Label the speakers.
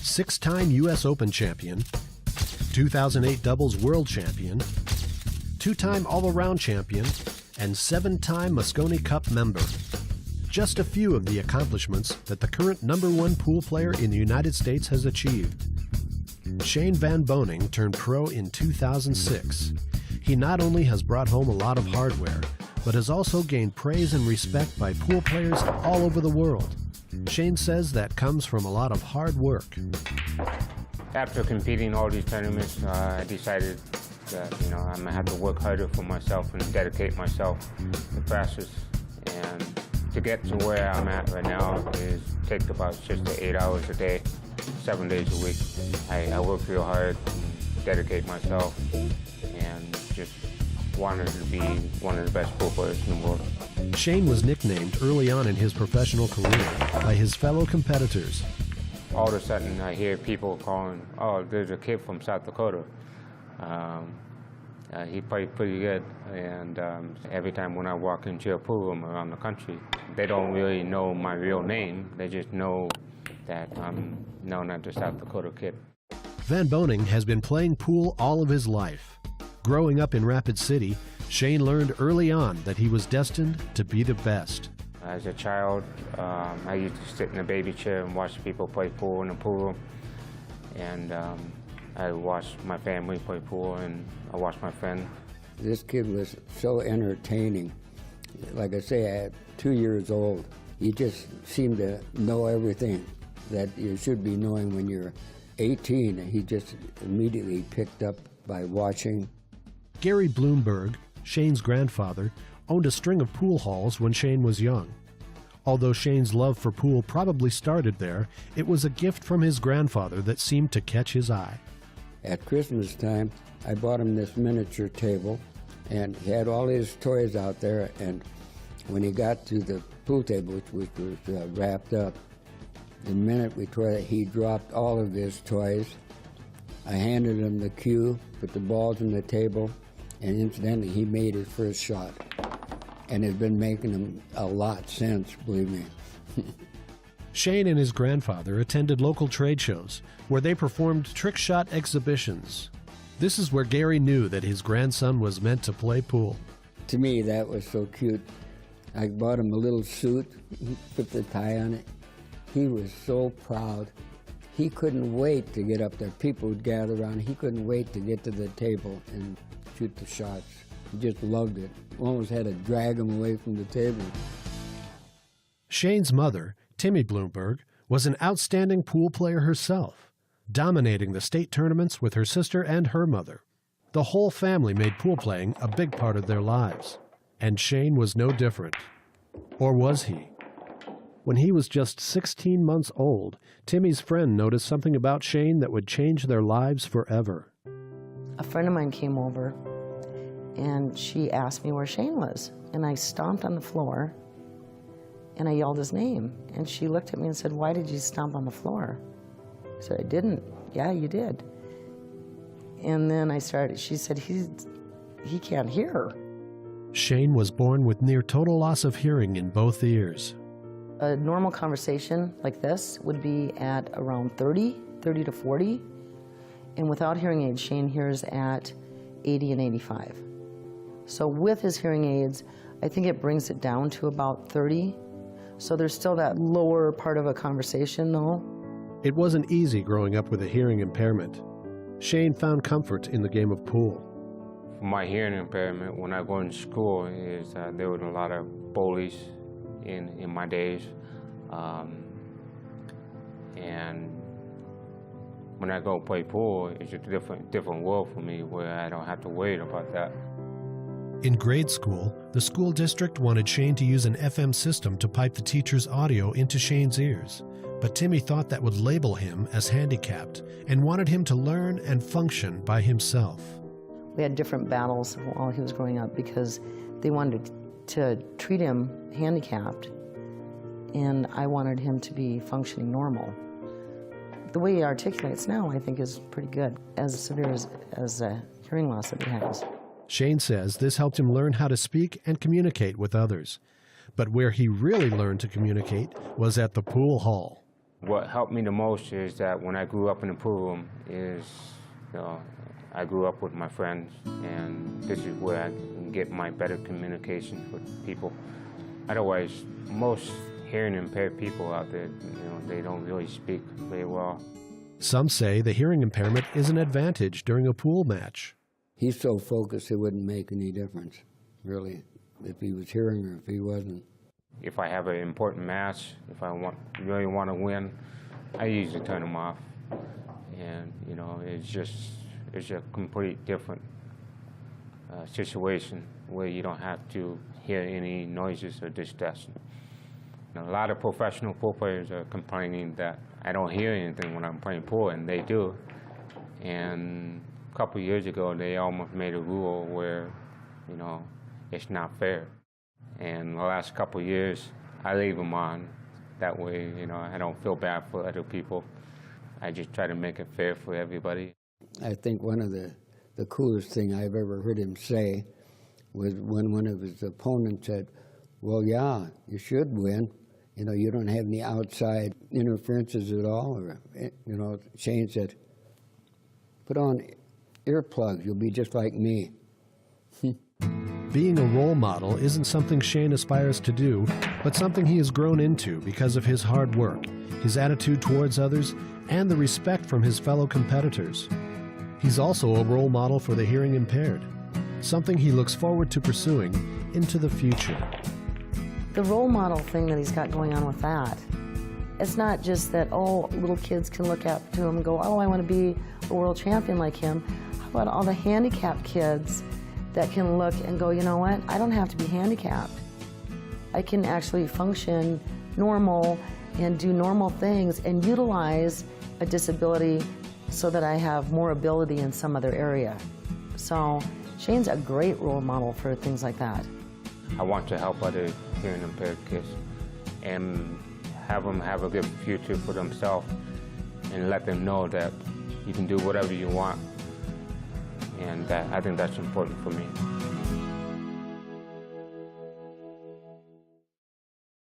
Speaker 1: 6-time U.S. Open champion, 2008 doubles world champion, 2-time all-around champion, and 7-time Mosconi Cup member. Just a few of the accomplishments that the current #1 pool player in the United States has achieved. Shane Van Boening turned pro in 2006. He not only has brought home a lot of hardware, but has also gained praise and respect by pool players all over the world. Shane says that comes from a lot of hard work.
Speaker 2: After competing all these tournaments, I decided that, I'm gonna have to work harder for myself and dedicate myself the fastest. And to get to where I'm at right now is take about 6 to 8 hours a day, 7 days a week. I work real hard, dedicate myself, and just wanted to be one of the best pool players in the world.
Speaker 1: Shane was nicknamed early on in his professional career by his fellow competitors.
Speaker 2: All of a sudden, I hear people calling, "Oh, there's a kid from South Dakota. He played pretty good." And every time when I walk into a pool room around the country, they don't really know my real name. They just know that I'm known as the South Dakota kid.
Speaker 1: Van Boening has been playing pool all of his life. Growing up in Rapid City, Shane learned early on that he was destined to be the best.
Speaker 2: As a child, I used to sit in a baby chair and watch people play pool in the pool room. And I watched my family play pool, and I watched my friend.
Speaker 3: This kid was so entertaining. Like I say, at 2 years old, he just seemed to know everything that you should be knowing when you're 18. He just immediately picked up by watching.
Speaker 1: Gary Bloomberg, Shane's grandfather, owned a string of pool halls when Shane was young. Although Shane's love for pool probably started there, it was a gift from his grandfather that seemed to catch his eye.
Speaker 3: At Christmas time, I bought him this miniature table, and he had all his toys out there, and when he got to the pool table, which was wrapped up, the minute we tore it, he dropped all of his toys. I handed him the cue, put the balls on the table, and incidentally, he made his first shot. And has been making them a lot since, believe me.
Speaker 1: Shane and his grandfather attended local trade shows where they performed trick shot exhibitions. This is where Gary knew that his grandson was meant to play pool.
Speaker 3: To me, that was so cute. I bought him a little suit, put the tie on it. He was so proud. He couldn't wait to get up there. People would gather around. He couldn't wait to get to the table and shoot the shots. He just loved it. Almost had to drag him away from the table.
Speaker 1: Shane's mother, Timmy Bloomberg, was an outstanding pool player herself, dominating the state tournaments with her sister and her mother. The whole family made pool playing a big part of their lives, and Shane was no different. Or was he? When he was just 16 months old, Timmy's friend noticed something about Shane that would change their lives forever.
Speaker 4: A friend of mine came over, and she asked me where Shane was. And I stomped on the floor, and I yelled his name. And she looked at me and said, "Why did you stomp on the floor?" I said, "I didn't." "Yeah, you did." And then she said, he can't hear.
Speaker 1: Shane was born with near total loss of hearing in both ears.
Speaker 4: A normal conversation like this would be at around 30 to 40. And without hearing aids, Shane hears at 80 and 85. So with his hearing aids, I think it brings it down to about 30. So there's still that lower part of a conversation, though.
Speaker 1: It wasn't easy growing up with a hearing impairment. Shane found comfort in the game of pool.
Speaker 2: My hearing impairment, when I go into school, is there were a lot of bullies in my days. And when I go play pool, it's a different world for me where I don't have to worry about that.
Speaker 1: In grade school, the school district wanted Shane to use an FM system to pipe the teacher's audio into Shane's ears. But Timmy thought that would label him as handicapped and wanted him to learn and function by himself.
Speaker 4: We had different battles while he was growing up because they wanted to treat him handicapped, and I wanted him to be functioning normal. The way he articulates now, I think, is pretty good, as severe as a hearing loss that he has.
Speaker 1: Shane says this helped him learn how to speak and communicate with others. But where he really learned to communicate was at the pool hall.
Speaker 2: What helped me the most is that when I grew up in the pool room I grew up with my friends, and this is where I can get my better communication with people. Otherwise, most hearing impaired people out there, they don't really speak very well.
Speaker 1: Some say the hearing impairment is an advantage during a pool match.
Speaker 3: He's so focused it wouldn't make any difference, really, if he was hearing or if he wasn't.
Speaker 2: If I have an important match, if I really want to win, I usually turn them off. And, it's a complete different situation where you don't have to hear any noises or distress. A lot of professional pool players are complaining that I don't hear anything when I'm playing pool, and they do. And a couple years ago, they almost made a rule where, it's not fair. And the last couple years, I leave them on. That way, I don't feel bad for other people. I just try to make it fair for everybody.
Speaker 3: I think one of the coolest thing I've ever heard him say was when one of his opponents said, well, yeah, you should win. You don't have any outside interferences at all. Or, Shane said, put on earplugs, you'll be just like me.
Speaker 1: Being a role model isn't something Shane aspires to do, but something he has grown into because of his hard work, his attitude towards others, and the respect from his fellow competitors. He's also a role model for the hearing impaired, something he looks forward to pursuing into the future.
Speaker 4: The role model thing that he's got going on with that, it's not just that, little kids can look up to him and go, I want to be a world champion like him. How about all the handicapped kids that can look and go, you know what, I don't have to be handicapped. I can actually function normal and do normal things and utilize a disability so that I have more ability in some other area. So Shane's a great role model for things like that.
Speaker 2: I want to help other hearing impaired kids and have them have a good future for themselves and let them know that you can do whatever you want. And I think that's important for me.